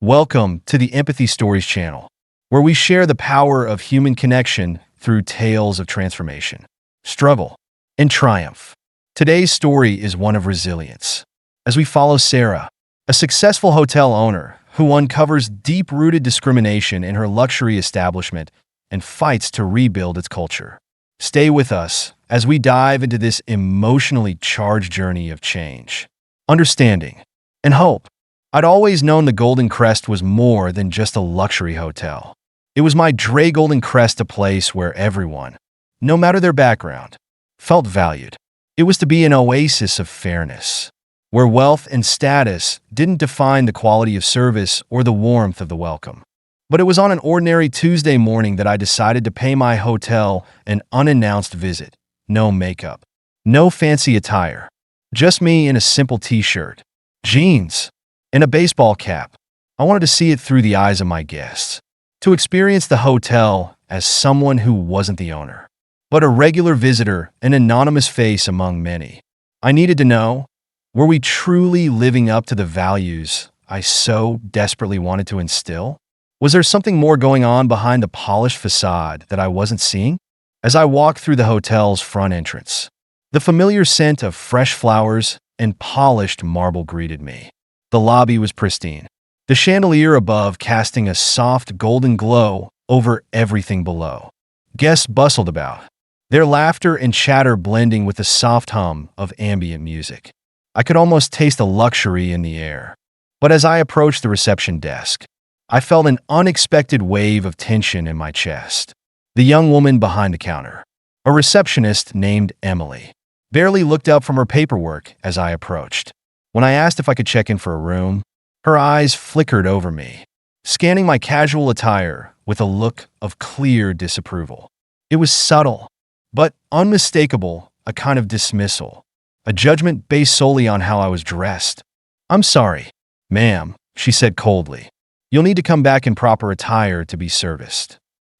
Welcome to the Empathy Stories channel, where we share the power of human connection through tales of transformation, struggle, and triumph. Today's story is one of resilience, as we follow Sarah, a successful hotel owner who uncovers deep-rooted discrimination in her luxury establishment and fights to rebuild its culture. Stay with us as we dive into this emotionally charged journey of change, understanding, and hope. I'd always known the Golden Crest was more than just a luxury hotel. It was my Golden Crest, a place where everyone, no matter their background, felt valued. It was to be an oasis of fairness, where wealth and status didn't define the quality of service or the warmth of the welcome. But it was on an ordinary Tuesday morning that I decided to pay my hotel an unannounced visit. No makeup, no fancy attire, just me in a simple t-shirt, jeans, and a baseball cap. I wanted to see it through the eyes of my guests, to experience the hotel as someone who wasn't the owner, but a regular visitor, an anonymous face among many. I needed to know, were we truly living up to the values I so desperately wanted to instill? Was there something more going on behind the polished facade that I wasn't seeing? As I walked through the hotel's front entrance, the familiar scent of fresh flowers and polished marble greeted me. The lobby was pristine, the chandelier above casting a soft golden glow over everything below. Guests bustled about, their laughter and chatter blending with the soft hum of ambient music. I could almost taste the luxury in the air. But as I approached the reception desk, I felt an unexpected wave of tension in my chest. The young woman behind the counter, a receptionist named Emily, barely looked up from her paperwork as I approached. When I asked if I could check in for a room, her eyes flickered over me, scanning my casual attire with a look of clear disapproval. It was subtle, but unmistakable, a kind of dismissal, a judgment based solely on how I was dressed. "I'm sorry, ma'am," she said coldly. "You'll need to come back in proper attire to be serviced."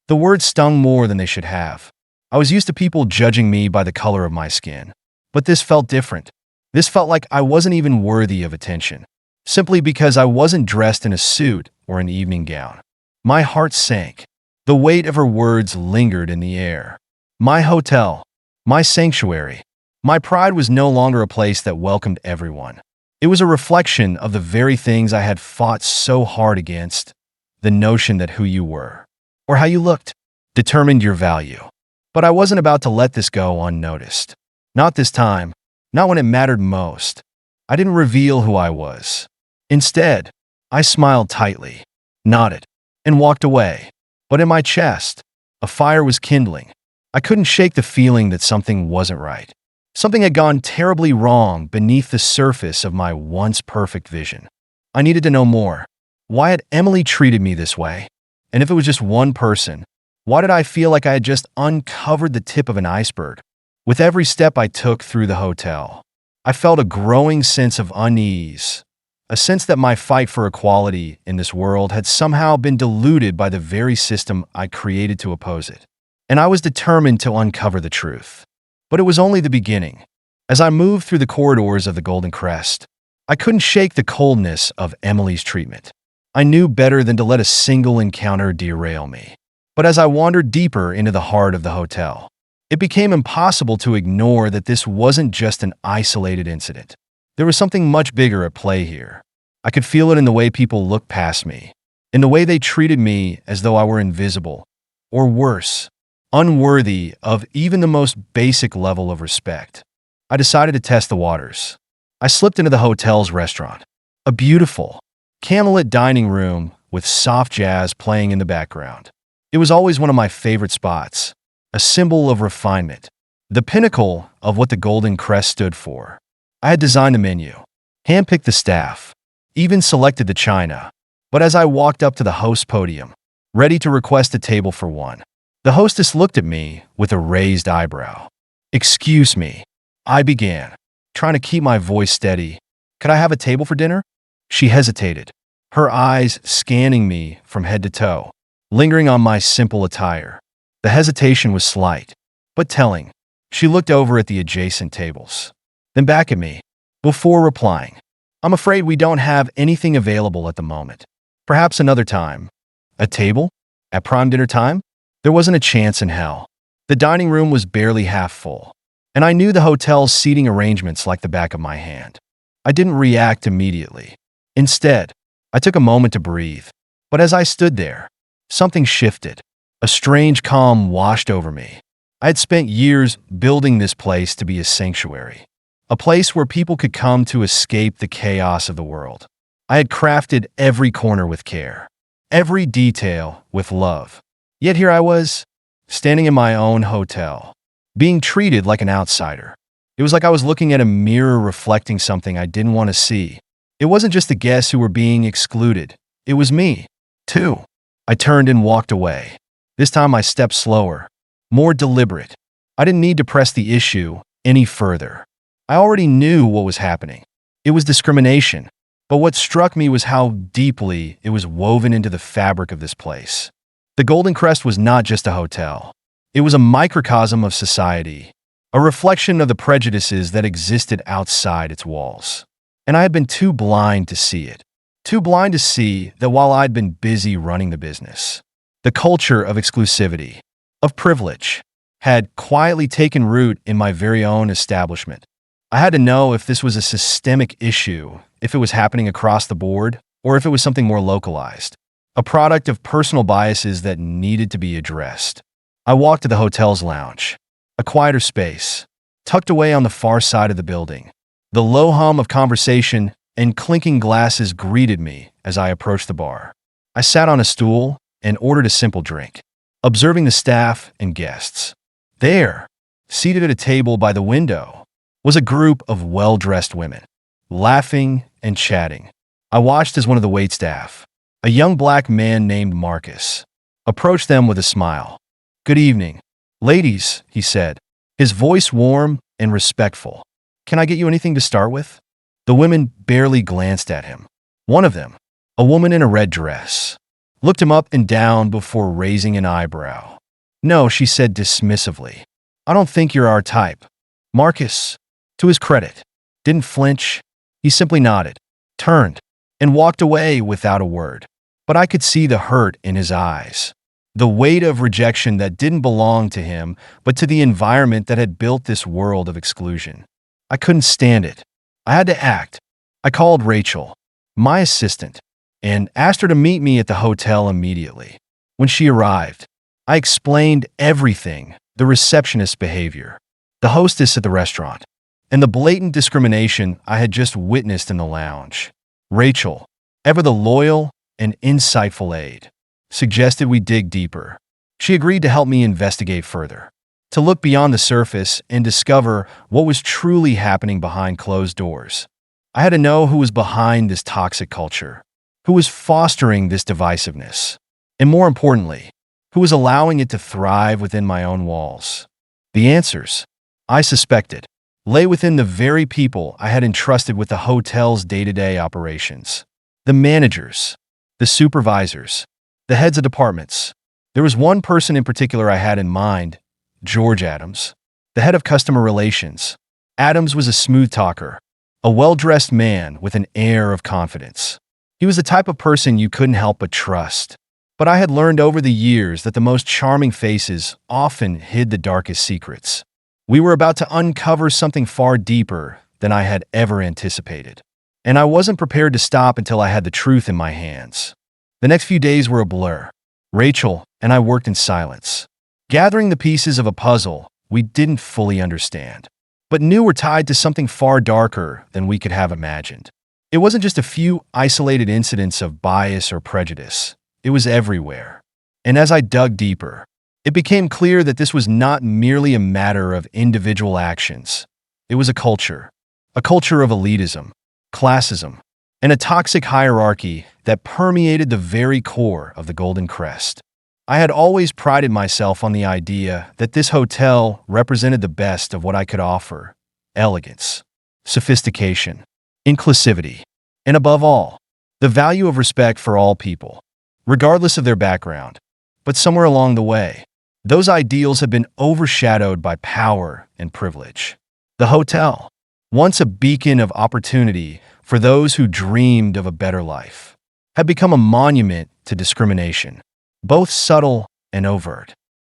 The words stung more than they should have. I was used to people judging me by the color of my skin, but this felt different. This felt like I wasn't even worthy of attention, simply because I wasn't dressed in a suit or an evening gown. My heart sank. The weight of her words lingered in the air. My hotel, my sanctuary, my pride was no longer a place that welcomed everyone. It was a reflection of the very things I had fought so hard against, the notion that who you were, or how you looked, determined your value. But I wasn't about to let this go unnoticed. Not this time. Not when it mattered most. I didn't reveal who I was. Instead, I smiled tightly, nodded, and walked away. But in my chest, a fire was kindling. I couldn't shake the feeling that something wasn't right. Something had gone terribly wrong beneath the surface of my once perfect vision. I needed to know more. Why had Emily treated me this way? And if it was just one person, why did I feel like I had just uncovered the tip of an iceberg? With every step I took through the hotel, I felt a growing sense of unease, a sense that my fight for equality in this world had somehow been diluted by the very system I created to oppose it. And I was determined to uncover the truth. But it was only the beginning. As I moved through the corridors of the Golden Crest, I couldn't shake the coldness of Emily's treatment. I knew better than to let a single encounter derail me. But as I wandered deeper into the heart of the hotel, it became impossible to ignore that this wasn't just an isolated incident. There was something much bigger at play here. I could feel it in the way people looked past me, in the way they treated me as though I were invisible, or worse, unworthy of even the most basic level of respect. I decided to test the waters. I slipped into the hotel's restaurant, a beautiful, candlelit dining room with soft jazz playing in the background. It was always one of my favorite spots. A symbol of refinement, the pinnacle of what the Golden Crest stood for. I had designed the menu, handpicked the staff, even selected the china. But as I walked up to the host podium, ready to request a table for one, the hostess looked at me with a raised eyebrow. "Excuse me," I began, trying to keep my voice steady. "Could I have a table for dinner?" She hesitated, her eyes scanning me from head to toe, lingering on my simple attire. The hesitation was slight, but telling. She looked over at the adjacent tables, then back at me, before replying. "I'm afraid we don't have anything available at the moment." Perhaps another time. A table? At prime dinner time? There wasn't a chance in hell. The dining room was barely half full, and I knew the hotel's seating arrangements like the back of my hand. I didn't react immediately. Instead, I took a moment to breathe. But as I stood there, something shifted. A strange calm washed over me. I had spent years building this place to be a sanctuary, a place where people could come to escape the chaos of the world. I had crafted every corner with care, every detail with love. Yet here I was, standing in my own hotel, being treated like an outsider. It was like I was looking at a mirror reflecting something I didn't want to see. It wasn't just the guests who were being excluded. It was me, too. I turned and walked away. This time I stepped slower, more deliberate. I didn't need to press the issue any further. I already knew what was happening. It was discrimination. But what struck me was how deeply it was woven into the fabric of this place. The Golden Crest was not just a hotel. It was a microcosm of society, a reflection of the prejudices that existed outside its walls. And I had been too blind to see it. Too blind to see that while I'd been busy running the business, the culture of exclusivity, of privilege, had quietly taken root in my very own establishment. I had to know if this was a systemic issue, if it was happening across the board, or if it was something more localized, a product of personal biases that needed to be addressed. I walked to the hotel's lounge, a quieter space, tucked away on the far side of the building. The low hum of conversation and clinking glasses greeted me as I approached the bar. I sat on a stool and ordered a simple drink, observing the staff and guests. There, seated at a table by the window, was a group of well-dressed women, laughing and chatting. I watched as one of the waitstaff, a young black man named Marcus, approached them with a smile. "Good evening, ladies," he said, his voice warm and respectful. "Can I get you anything to start with?" The women barely glanced at him. One of them, a woman in a red dress, looked him up and down before raising an eyebrow. "No," she said dismissively. "I don't think you're our type." Marcus, to his credit, didn't flinch. He simply nodded, turned, and walked away without a word. But I could see the hurt in his eyes, the weight of rejection that didn't belong to him, but to the environment that had built this world of exclusion. I couldn't stand it. I had to act. I called Rachel, my assistant, and asked her to meet me at the hotel immediately. When she arrived, I explained everything: the receptionist's behavior, the hostess at the restaurant, and the blatant discrimination I had just witnessed in the lounge. Rachel, ever the loyal and insightful aide, suggested we dig deeper. She agreed to help me investigate further, to look beyond the surface and discover what was truly happening behind closed doors. I had to know who was behind this toxic culture, who was fostering this divisiveness, and more importantly, who was allowing it to thrive within my own walls. The answers, I suspected, lay within the very people I had entrusted with the hotel's day-to-day operations. The managers, the supervisors, the heads of departments. There was one person in particular I had in mind: George Adams, the head of customer relations. Adams was a smooth talker, a well-dressed man with an air of confidence. He was the type of person you couldn't help but trust. But I had learned over the years that the most charming faces often hid the darkest secrets. We were about to uncover something far deeper than I had ever anticipated. And I wasn't prepared to stop until I had the truth in my hands. The next few days were a blur. Rachel and I worked in silence, gathering the pieces of a puzzle we didn't fully understand, but knew were tied to something far darker than we could have imagined. It wasn't just a few isolated incidents of bias or prejudice. It was everywhere. And as I dug deeper, it became clear that this was not merely a matter of individual actions. It was a culture of elitism, classism, and a toxic hierarchy that permeated the very core of the Golden Crest. I had always prided myself on the idea that this hotel represented the best of what I could offer: elegance, sophistication, inclusivity, and above all, the value of respect for all people, regardless of their background. But somewhere along the way, those ideals had been overshadowed by power and privilege. The hotel, once a beacon of opportunity for those who dreamed of a better life, had become a monument to discrimination, both subtle and overt.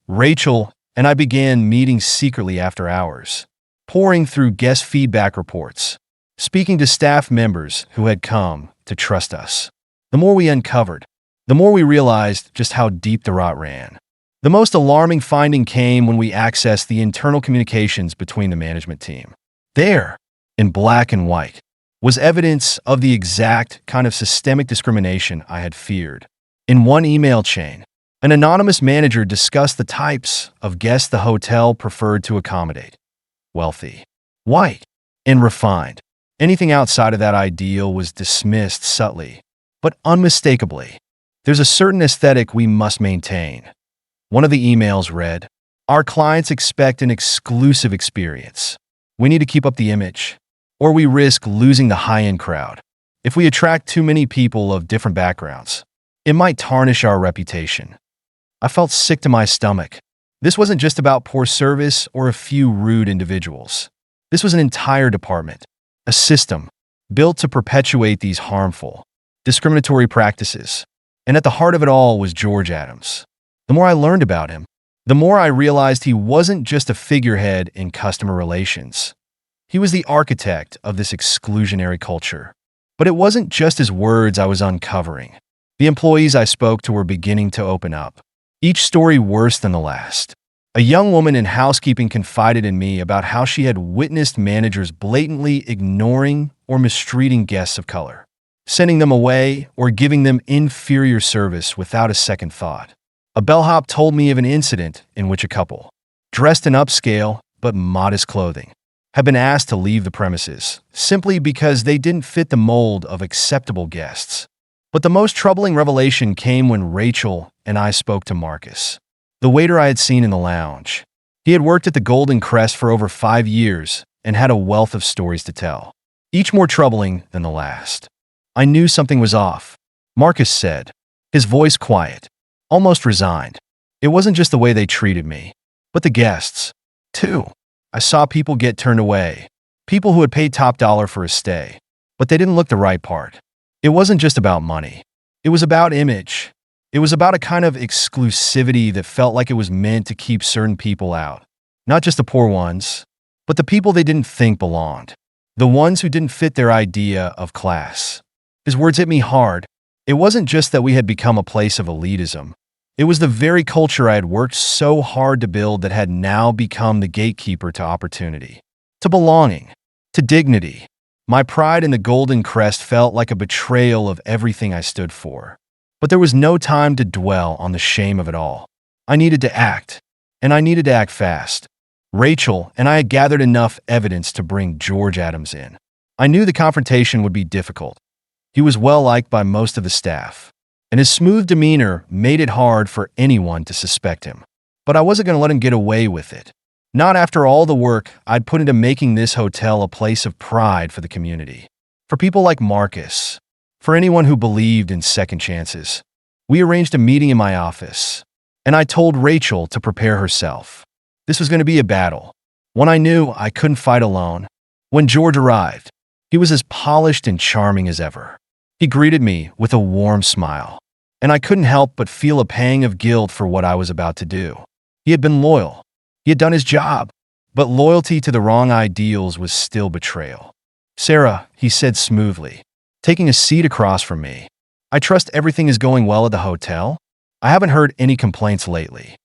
Rachel and I began meeting secretly after hours, poring through guest feedback reports, speaking to staff members who had come to trust us. The more we uncovered, the more we realized just how deep the rot ran. The most alarming finding came when we accessed the internal communications between the management team. There, in black and white, was evidence of the exact kind of systemic discrimination I had feared. In one email chain, an anonymous manager discussed the types of guests the hotel preferred to accommodate: wealthy, white, and refined. Anything outside of that ideal was dismissed subtly, but unmistakably. There's a certain aesthetic we must maintain. One of the emails read, "Our clients expect an exclusive experience. We need to keep up the image, or we risk losing the high-end crowd. If we attract too many people of different backgrounds, it might tarnish our reputation." I felt sick to my stomach. This wasn't just about poor service or a few rude individuals. This was an entire department, a system built to perpetuate these harmful, discriminatory practices. And at the heart of it all was George Adams. The more I learned about him, the more I realized he wasn't just a figurehead in customer relations. He was the architect of this exclusionary culture. But it wasn't just his words I was uncovering. The employees I spoke to were beginning to open up, each story worse than the last. A young woman in housekeeping confided in me about how she had witnessed managers blatantly ignoring or mistreating guests of color, sending them away or giving them inferior service without a second thought. A bellhop told me of an incident in which a couple, dressed in upscale but modest clothing, had been asked to leave the premises simply because they didn't fit the mold of acceptable guests. But the most troubling revelation came when Rachel and I spoke to Marcus, the waiter I had seen in the lounge. He had worked at the Golden Crest for over 5 years and had a wealth of stories to tell, each more troubling than the last. I knew something was off, Marcus said, his voice quiet, almost resigned. It wasn't just the way they treated me, but the guests, too. I saw people get turned away, people who had paid top dollar for a stay, but they didn't look the right part. It wasn't just about money. It was about image. It was about a kind of exclusivity that felt like it was meant to keep certain people out. Not just the poor ones, but the people they didn't think belonged. The ones who didn't fit their idea of class. His words hit me hard. It wasn't just that we had become a place of elitism. It was the very culture I had worked so hard to build that had now become the gatekeeper to opportunity, to belonging, to dignity. My pride in the Golden Crest felt like a betrayal of everything I stood for. But there was no time to dwell on the shame of it all. I needed to act, and I needed to act fast. Rachel and I had gathered enough evidence to bring George Adams in. I knew the confrontation would be difficult. He was well liked by most of the staff, and his smooth demeanor made it hard for anyone to suspect him. But I wasn't going to let him get away with it. Not after all the work I'd put into making this hotel a place of pride for the community. For people like Marcus, for anyone who believed in second chances. We arranged a meeting in my office, and I told Rachel to prepare herself. This was going to be a battle, one I knew I couldn't fight alone. When George arrived, he was as polished and charming as ever. He greeted me with a warm smile, and I couldn't help but feel a pang of guilt for what I was about to do. He had been loyal. He had done his job, but loyalty to the wrong ideals was still betrayal. "Sarah," he said smoothly, taking a seat across from me. "I trust everything is going well at the hotel? I haven't heard any complaints lately."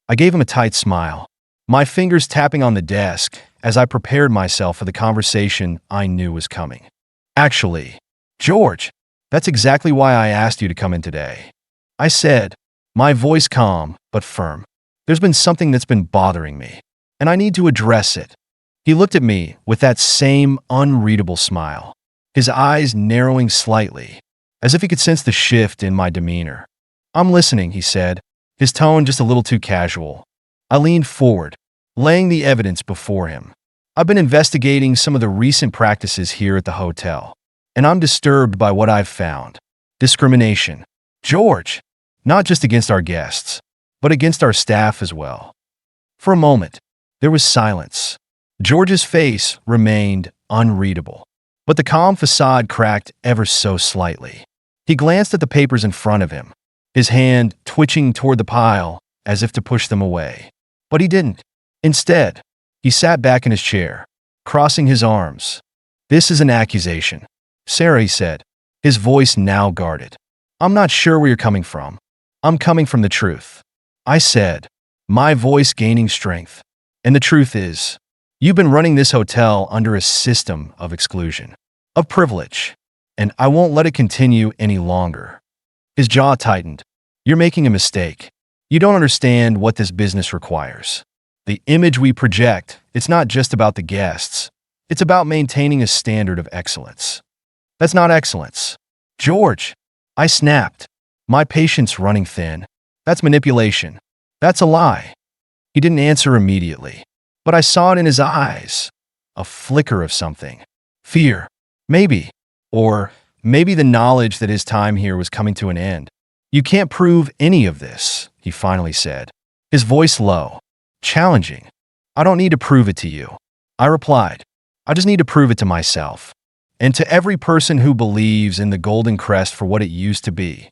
I gave him a tight smile, my fingers tapping on the desk as I prepared myself for the conversation I knew was coming. "Actually, George, that's exactly why I asked you to come in today," I said, my voice calm but firm. "There's been something that's been bothering me, and I need to address it." He looked at me with that same unreadable smile, his eyes narrowing slightly, as if he could sense the shift in my demeanor. "I'm listening," he said, his tone just a little too casual. I leaned forward, laying the evidence before him. "I've been investigating some of the recent practices here at the hotel, and I'm disturbed by what I've found. Discrimination. George, not just against our guests, but against our staff as well." For a moment, there was silence. George's face remained unreadable, but the calm facade cracked ever so slightly. He glanced at the papers in front of him, his hand twitching toward the pile as if to push them away. But he didn't. Instead, he sat back in his chair, crossing his arms. "This is an accusation," Sarah, he said, his voice now guarded. "I'm not sure where you're coming from. I'm coming from the truth," I said, my voice gaining strength. "And the truth is, you've been running this hotel under a system of exclusion, of privilege, and I won't let it continue any longer." His jaw tightened. "You're making a mistake. You don't understand what this business requires. The image we project, it's not just about the guests. It's about maintaining a standard of excellence." "That's not excellence, George," I snapped, my patience running thin. "That's manipulation. That's a lie." He didn't answer immediately, but I saw it in his eyes. A flicker of something. Fear, maybe. Or maybe the knowledge that his time here was coming to an end. "You can't prove any of this," he finally said, his voice low, challenging. "I don't need to prove it to you," I replied. "I just need to prove it to myself, and to every person who believes in the Golden Crest for what it used to be."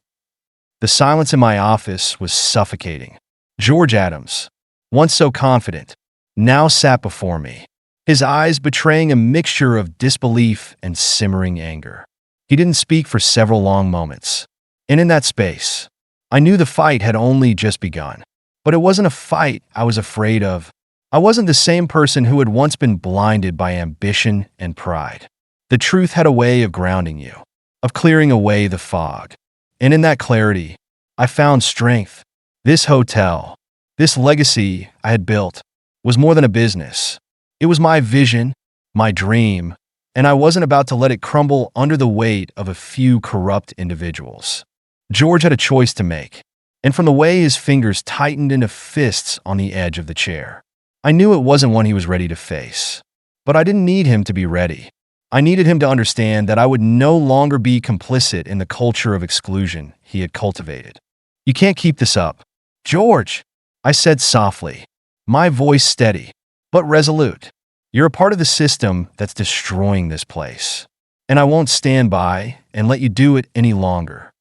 The silence in my office was suffocating. George Adams, once so confident, now sat before me, his eyes betraying a mixture of disbelief and simmering anger. He didn't speak for several long moments, and in that space, I knew the fight had only just begun. But it wasn't a fight I was afraid of. I wasn't the same person who had once been blinded by ambition and pride. The truth had a way of grounding you, of clearing away the fog. And in that clarity, I found strength. This hotel, this legacy I had built, was more than a business. It was my vision, my dream, and I wasn't about to let it crumble under the weight of a few corrupt individuals. George had a choice to make, and from the way his fingers tightened into fists on the edge of the chair, I knew it wasn't one he was ready to face. But I didn't need him to be ready. I needed him to understand that I would no longer be complicit in the culture of exclusion he had cultivated. "You can't keep this up, George," I said softly, my voice steady, but resolute. "You're a part of the system that's destroying this place, and I won't stand by and let you do it any longer."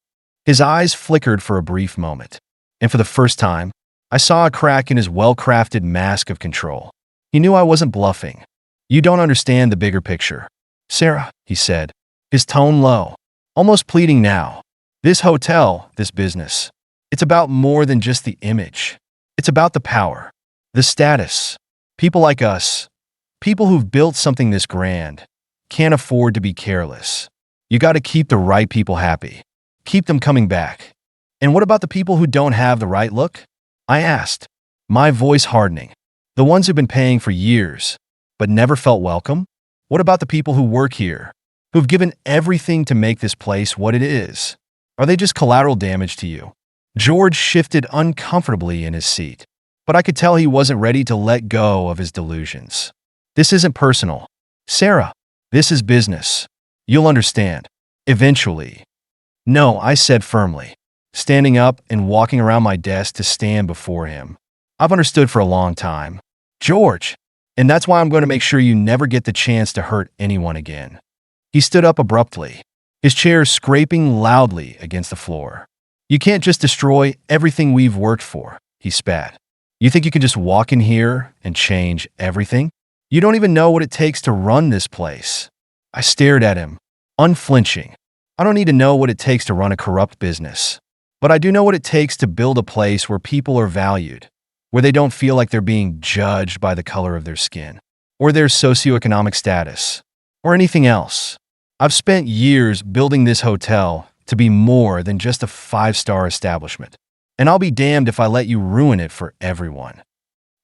His eyes flickered for a brief moment, and for the first time, I saw a crack in his well-crafted mask of control. He knew I wasn't bluffing. "You don't understand the bigger picture, Sarah," he said, his tone low, almost pleading now. "This hotel, this business, it's about more than just the image. It's about the power, the status. People like us, people who've built something this grand, can't afford to be careless. You got to keep the right people happy. Keep them coming back." "And what about the people who don't have the right look?" I asked, my voice hardening. "The ones who've been paying for years, but never felt welcome? What about the people who work here, who've given everything to make this place what it is? Are they just collateral damage to you?" George shifted uncomfortably in his seat, but I could tell he wasn't ready to let go of his delusions. "This isn't personal, Sarah. This is business. You'll understand. Eventually." "No," I said firmly, standing up and walking around my desk to stand before him. "I've understood for a long time, George, and that's why I'm going to make sure you never get the chance to hurt anyone again." He stood up abruptly, his chair scraping loudly against the floor. "You can't just destroy everything we've worked for," he spat. "You think you can just walk in here and change everything? You don't even know what it takes to run this place." I stared at him, unflinching. "I don't need to know what it takes to run a corrupt business, but I do know what it takes to build a place where people are valued, where they don't feel like they're being judged by the color of their skin, or their socioeconomic status, or anything else. I've spent years building this hotel to be more than just a 5-star establishment, and I'll be damned if I let you ruin it for everyone."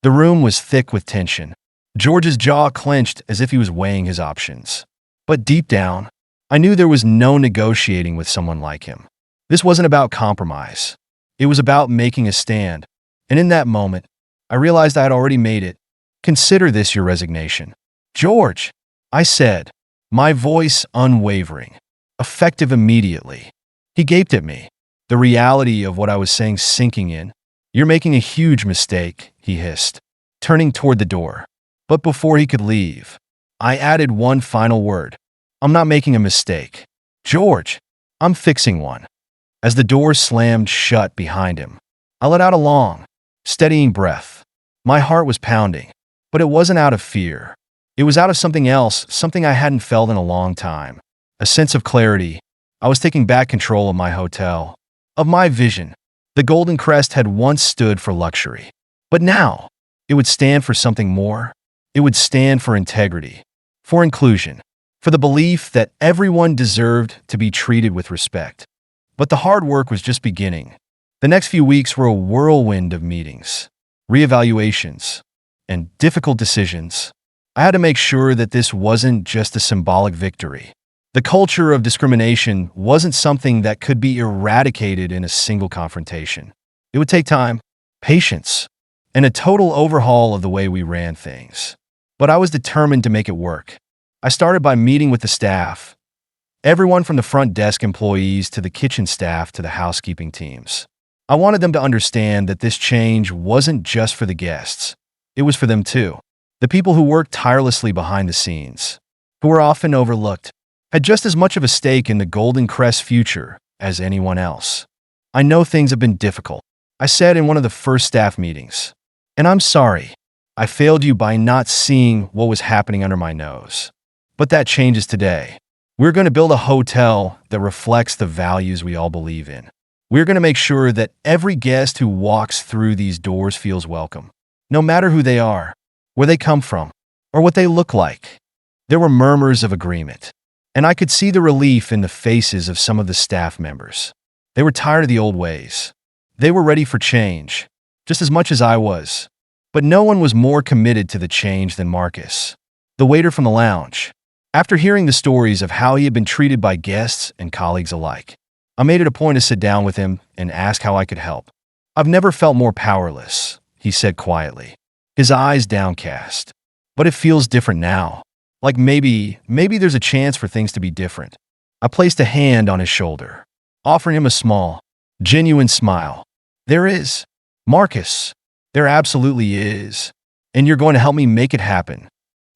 The room was thick with tension. George's jaw clenched as if he was weighing his options. But deep down, I knew there was no negotiating with someone like him. This wasn't about compromise. It was about making a stand. And in that moment, I realized I had already made it. "Consider this your resignation, George," I said, my voice unwavering, effective immediately. He gaped at me, the reality of what I was saying sinking in. "You're making a huge mistake," he hissed, turning toward the door. But before he could leave, I added one final word. "I'm not making a mistake, George." I'm fixing one. As the door slammed shut behind him, I let out a long, steadying breath. My heart was pounding, but it wasn't out of fear. It was out of something else, something I hadn't felt in a long time. A sense of clarity. I was taking back control of my hotel, of my vision. The Golden Crest had once stood for luxury, but now it would stand for something more. It would stand for integrity, for inclusion, for the belief that everyone deserved to be treated with respect. But the hard work was just beginning. The next few weeks were a whirlwind of meetings, reevaluations, and difficult decisions. I had to make sure that this wasn't just a symbolic victory. The culture of discrimination wasn't something that could be eradicated in a single confrontation. It would take time, patience, and a total overhaul of the way we ran things. But I was determined to make it work. I started by meeting with the staff, everyone from the front desk employees to the kitchen staff to the housekeeping teams. I wanted them to understand that this change wasn't just for the guests. It was for them too. The people who worked tirelessly behind the scenes, who were often overlooked, had just as much of a stake in the Golden Crest future as anyone else. I know things have been difficult, I said in one of the first staff meetings. And I'm sorry, I failed you by not seeing what was happening under my nose. But that changes today. We're going to build a hotel that reflects the values we all believe in. We're going to make sure that every guest who walks through these doors feels welcome, no matter who they are, where they come from, or what they look like. There were murmurs of agreement, and I could see the relief in the faces of some of the staff members. They were tired of the old ways. They were ready for change, just as much as I was. But no one was more committed to the change than Marcus, the waiter from the lounge. After hearing the stories of how he had been treated by guests and colleagues alike, I made it a point to sit down with him and ask how I could help. "I've never felt more powerless," he said quietly, his eyes downcast. "But it feels different now. Like maybe there's a chance for things to be different." I placed a hand on his shoulder, offering him a small, genuine smile. "There is, Marcus. There absolutely is. And you're going to help me make it happen."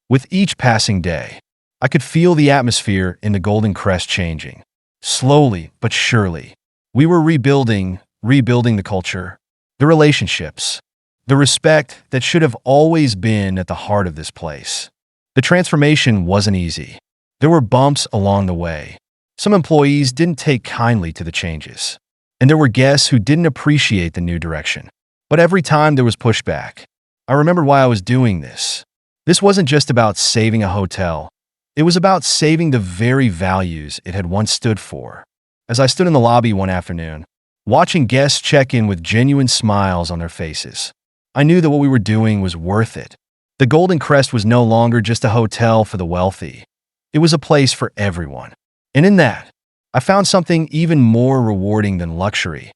With each passing day, I could feel the atmosphere in the Golden Crest changing. Slowly but surely, we were rebuilding the culture, the relationships, the respect that should have always been at the heart of this place. The transformation wasn't easy. There were bumps along the way. Some employees didn't take kindly to the changes, and there were guests who didn't appreciate the new direction. But every time there was pushback, I remembered why I was doing this. This wasn't just about saving a hotel. It was about saving the very values it had once stood for. As I stood in the lobby one afternoon, watching guests check in with genuine smiles on their faces, I knew that what we were doing was worth it. The Golden Crest was no longer just a hotel for the wealthy. It was a place for everyone. And in that, I found something even more rewarding than luxury.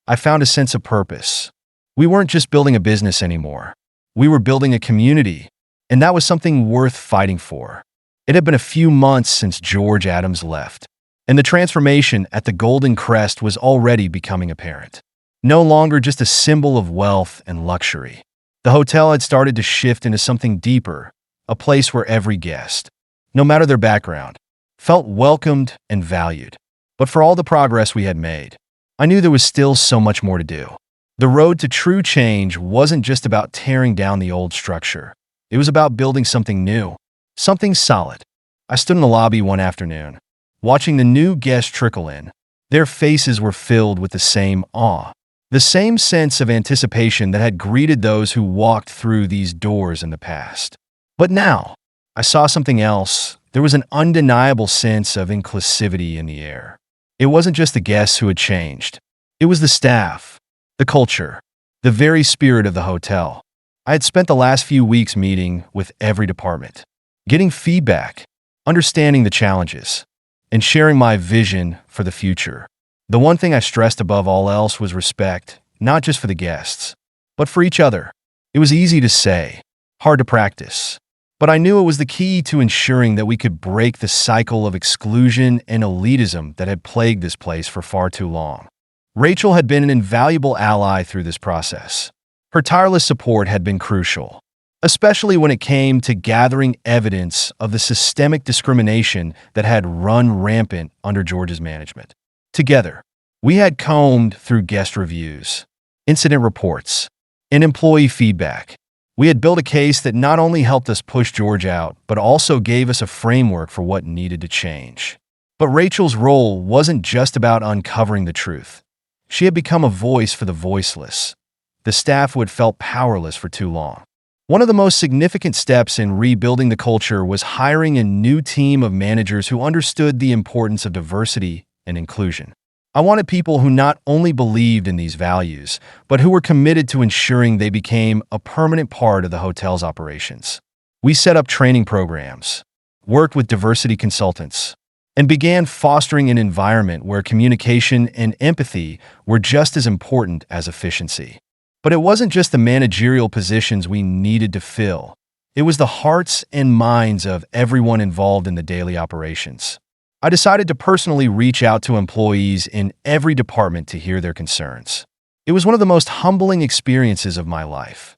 I found a sense of purpose. We weren't just building a business anymore. We were building a community, and that was something worth fighting for. It had been a few months since George Adams left, and the transformation at the Golden Crest was already becoming apparent. No longer just a symbol of wealth and luxury. The hotel had started to shift into something deeper, a place where every guest, no matter their background, felt welcomed and valued. But for all the progress we had made, I knew there was still so much more to do. The road to true change wasn't just about tearing down the old structure. It was about building something new, something solid. I stood in the lobby one afternoon, watching the new guests trickle in. Their faces were filled with the same awe, the same sense of anticipation that had greeted those who walked through these doors in the past. But now, I saw something else. There was an undeniable sense of inclusivity in the air. It wasn't just the guests who had changed. It was the staff, the culture, the very spirit of the hotel. I had spent the last few weeks meeting with every department, getting feedback, understanding the challenges, and sharing my vision for the future. The one thing I stressed above all else was respect, not just for the guests, but for each other. It was easy to say, hard to practice, but I knew it was the key to ensuring that we could break the cycle of exclusion and elitism that had plagued this place for far too long. Rachel had been an invaluable ally through this process. Her tireless support had been crucial, especially when it came to gathering evidence of the systemic discrimination that had run rampant under George's management. Together, we had combed through guest reviews, incident reports, and employee feedback. We had built a case that not only helped us push George out, but also gave us a framework for what needed to change. But Rachel's role wasn't just about uncovering the truth. She had become a voice for the voiceless, the staff who had felt powerless for too long. One of the most significant steps in rebuilding the culture was hiring a new team of managers who understood the importance of diversity and inclusion. I wanted people who not only believed in these values, but who were committed to ensuring they became a permanent part of the hotel's operations. We set up training programs, worked with diversity consultants, and began fostering an environment where communication and empathy were just as important as efficiency. But it wasn't just the managerial positions we needed to fill. It was the hearts and minds of everyone involved in the daily operations. I decided to personally reach out to employees in every department to hear their concerns. It was one of the most humbling experiences of my life.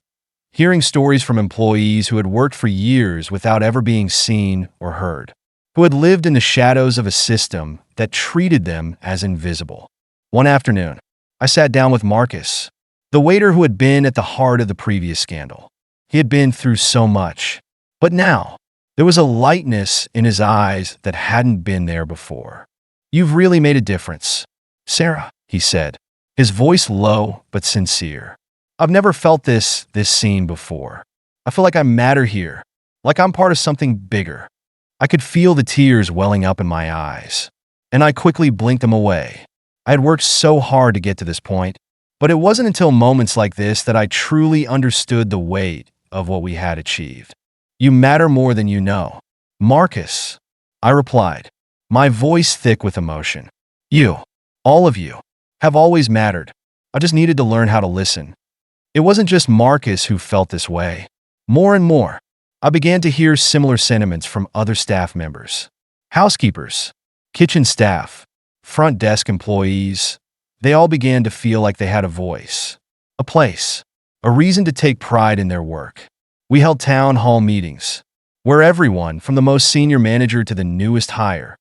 Hearing stories from employees who had worked for years without ever being seen or heard, who had lived in the shadows of a system that treated them as invisible. One afternoon, I sat down with Marcus, the waiter who had been at the heart of the previous scandal. He had been through so much, but now, there was a lightness in his eyes that hadn't been there before. "You've really made a difference, Sarah," he said, his voice low but sincere. "I've never felt this scene before. I feel like I matter here, like I'm part of something bigger." I could feel the tears welling up in my eyes, and I quickly blinked them away. I had worked so hard to get to this point, but it wasn't until moments like this that I truly understood the weight of what we had achieved. "You matter more than you know, Marcus," I replied, my voice thick with emotion. "You, all of you, have always mattered. I just needed to learn how to listen." It wasn't just Marcus who felt this way. More and more, I began to hear similar sentiments from other staff members. Housekeepers, kitchen staff, front desk employees, they all began to feel like they had a voice, a place, a reason to take pride in their work. We held town hall meetings, where everyone, from the most senior manager to the newest hire,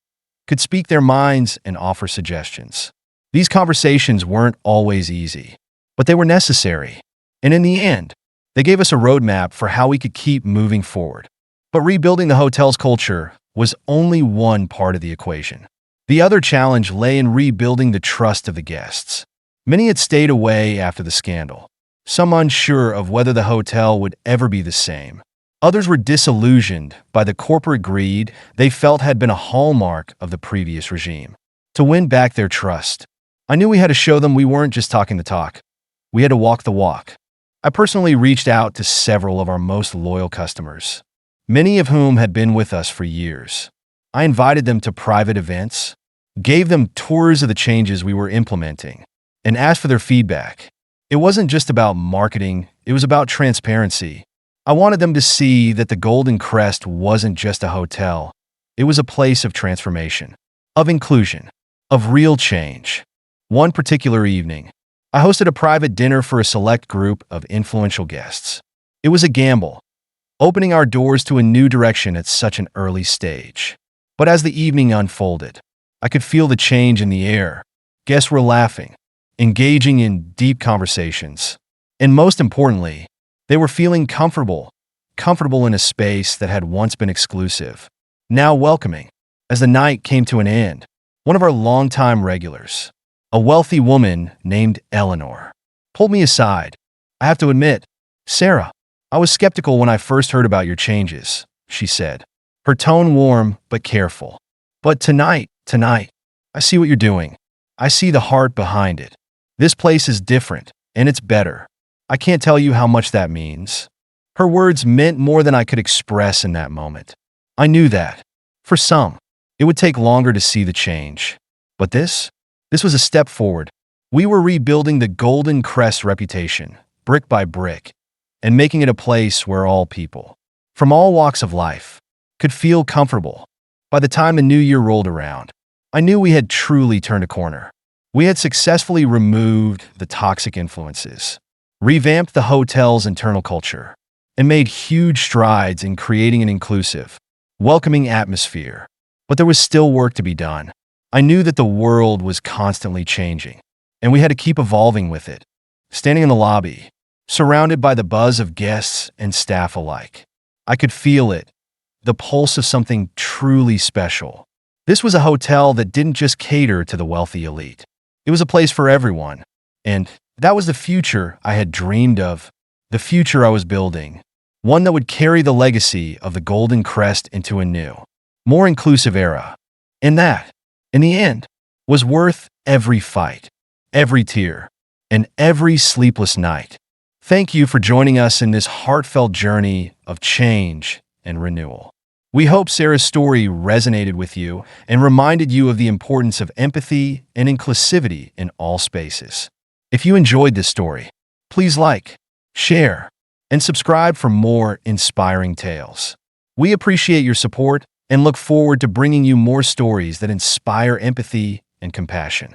could speak their minds and offer suggestions. These conversations weren't always easy, but they were necessary, and in the end, they gave us a roadmap for how we could keep moving forward. But rebuilding the hotel's culture was only one part of the equation. The other challenge lay in rebuilding the trust of the guests. Many had stayed away after the scandal, some unsure of whether the hotel would ever be the same. Others were disillusioned by the corporate greed they felt had been a hallmark of the previous regime. To win back their trust, I knew we had to show them we weren't just talking the talk. We had to walk the walk. I personally reached out to several of our most loyal customers, many of whom had been with us for years. I invited them to private events, gave them tours of the changes we were implementing, and asked for their feedback. It wasn't just about marketing, it was about transparency. I wanted them to see that the Golden Crest wasn't just a hotel. It was a place of transformation, of inclusion, of real change. One particular evening, I hosted a private dinner for a select group of influential guests. It was a gamble, opening our doors to a new direction at such an early stage. But as the evening unfolded, I could feel the change in the air. Guests were laughing, engaging in deep conversations, and most importantly, they were feeling comfortable in a space that had once been exclusive, now welcoming. As the night came to an end, one of our longtime regulars, a wealthy woman named Eleanor, pulled me aside. "I have to admit, Sarah, I was skeptical when I first heard about your changes," she said, her tone warm but careful. "But tonight, I see what you're doing. I see the heart behind it. This place is different, and it's better. I can't tell you how much that means." Her words meant more than I could express in that moment. I knew that, for some, it would take longer to see the change. But this was a step forward. We were rebuilding the Golden Crest reputation, brick by brick, and making it a place where all people, from all walks of life, could feel comfortable. By the time the new year rolled around, I knew we had truly turned a corner. We had successfully removed the toxic influences, revamped the hotel's internal culture, and made huge strides in creating an inclusive, welcoming atmosphere. But there was still work to be done. I knew that the world was constantly changing, and we had to keep evolving with it. Standing in the lobby, surrounded by the buzz of guests and staff alike, I could feel it, the pulse of something truly special. This was a hotel that didn't just cater to the wealthy elite. It was a place for everyone, and that was the future I had dreamed of, the future I was building, one that would carry the legacy of the Golden Crest into a new, more inclusive era. And that, in the end, was worth every fight, every tear, and every sleepless night. Thank you for joining us in this heartfelt journey of change and renewal. We hope Sarah's story resonated with you and reminded you of the importance of empathy and inclusivity in all spaces. If you enjoyed this story, please like, share, and subscribe for more inspiring tales. We appreciate your support and look forward to bringing you more stories that inspire empathy and compassion.